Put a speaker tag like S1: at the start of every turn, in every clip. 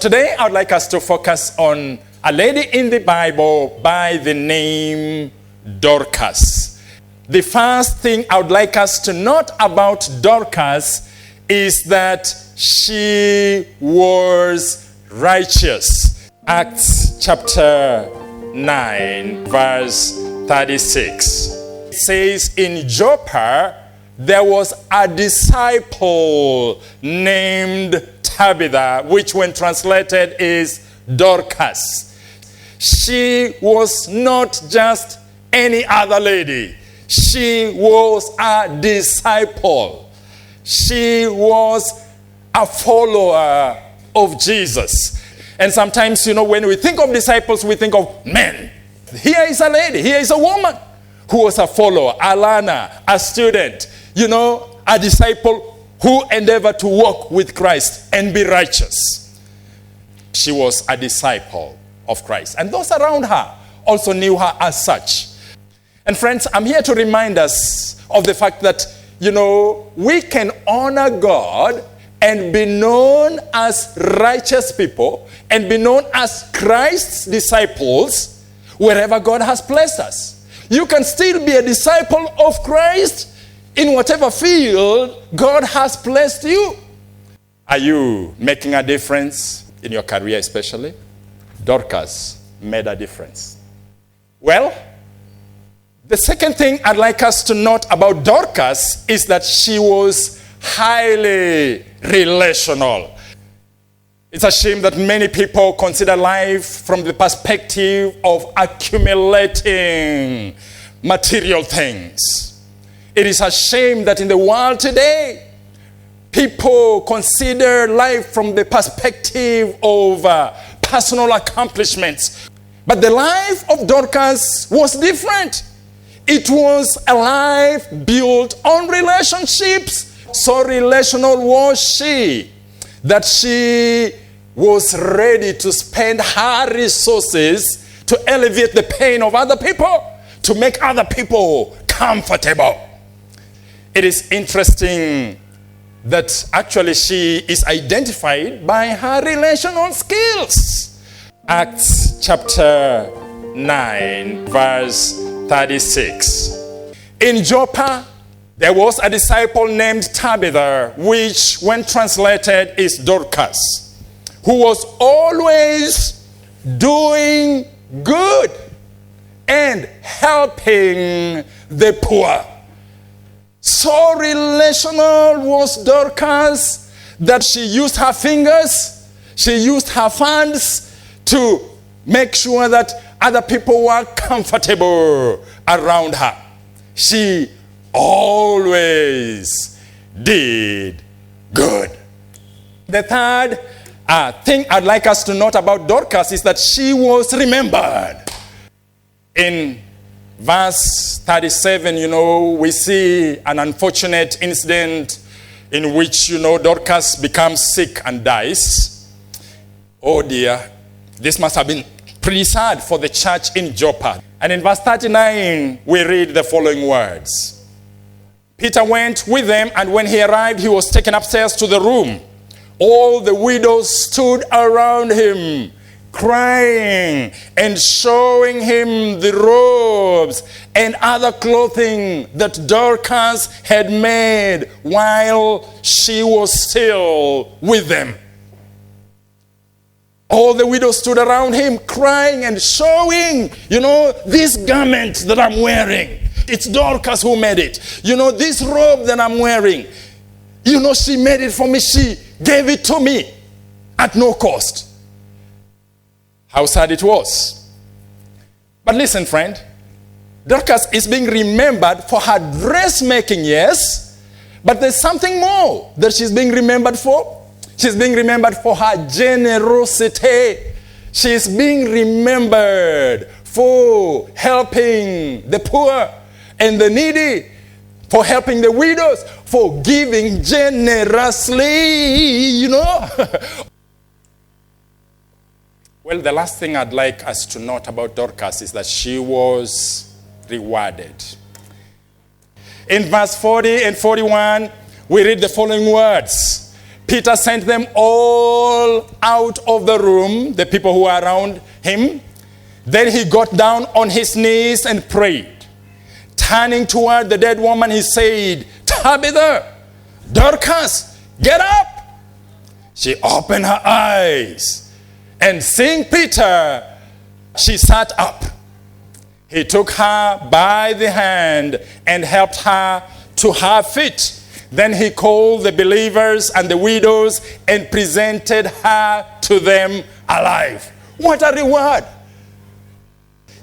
S1: Today, I would like us to focus on a lady in the Bible by the name Dorcas. The first thing I would like us to note about Dorcas is that she was righteous. Acts chapter 9, verse 36. It says, in Joppa, there was a disciple named Tabitha, which when translated is Dorcas. She was not just any other lady. She was a disciple. She was a follower of Jesus. And sometimes, when we think of disciples, we think of men. Here is a lady, here is a woman who was a follower, a learner, a student, a disciple who endeavored to walk with Christ and be righteous. She was a disciple of Christ. And those around her also knew her as such. And friends, I'm here to remind us of the fact that, we can honor God and be known as righteous people and be known as Christ's disciples wherever God has placed us. You can still be a disciple of Christ in whatever field God has placed you. Are you making a difference in your career especially? Dorcas made a difference. Well, the second thing I'd like us to note about Dorcas is that she was highly relational. It's a shame that many people consider life from the perspective of accumulating material things. It is a shame that in the world today, people consider life from the perspective of personal accomplishments. But the life of Dorcas was different. It was a life built on relationships. So relational was she, that she was ready to spend her resources to elevate the pain of other people, to make other people comfortable. It is interesting that actually she is identified by her relational skills. Acts chapter 9, verse 36. In Joppa, there was a disciple named Tabitha, which when translated is Dorcas, who was always doing good and helping the poor. So relational was Dorcas that she used her fingers, she used her funds to make sure that other people were comfortable around her. She always did good. The third thing I'd like us to note about Dorcas is that she was remembered. In verse 37, we see an unfortunate incident in which, Dorcas becomes sick and dies. Oh dear, this must have been pretty sad for the church in Joppa. And in verse 39, we read the following words. Peter went with them, and when he arrived, he was taken upstairs to the room. All the widows stood around him, crying and showing him the robes and other clothing that Dorcas had made while she was still with them. All the widows stood around him, crying and showing, this garment that I'm wearing. It's Dorcas who made it. This robe that I'm wearing. She made it for me. She gave it to me at no cost. How sad it was. But listen, friend. Dorcas is being remembered for her dressmaking, yes. But there's something more that she's being remembered for. She's being remembered for her generosity. She's being remembered for helping the poor and the needy, for helping the widows, for giving generously, Well, the last thing I'd like us to note about Dorcas is that she was rewarded. In verse 40 and 41, we read the following words. Peter sent them all out of the room, the people who were around him. Then he got down on his knees and prayed. Turning toward the dead woman, he said, Tabitha, Dorcas, get up. She opened her eyes, and seeing Peter, she sat up. He took her by the hand and helped her to her feet. Then he called the believers and the widows and presented her to them alive. What a reward!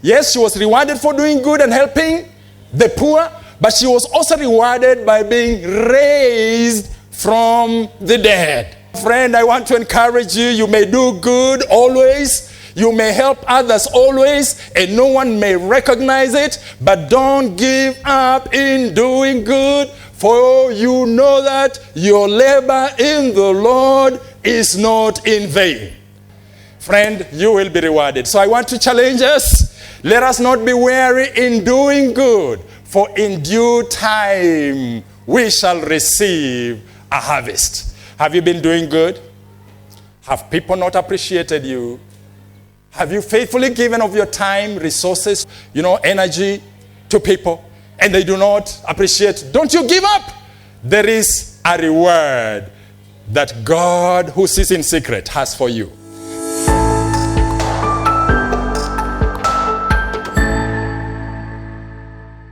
S1: Yes, she was rewarded for doing good and helping the poor, but she was also rewarded by being raised from the dead. Friend, I want to encourage you. You may do good always. You may help others always, and no one may recognize it, but don't give up in doing good, for you know that your labor in the Lord is not in vain. Friend, you will be rewarded. So I want to challenge us. Let us not be weary in doing good, for in due time we shall receive a harvest. Have you been doing good? Have people not appreciated you? Have you faithfully given of your time, resources, energy to people, and they do not appreciate? Don't you give up. There is a reward that God, who sees in secret, has for you.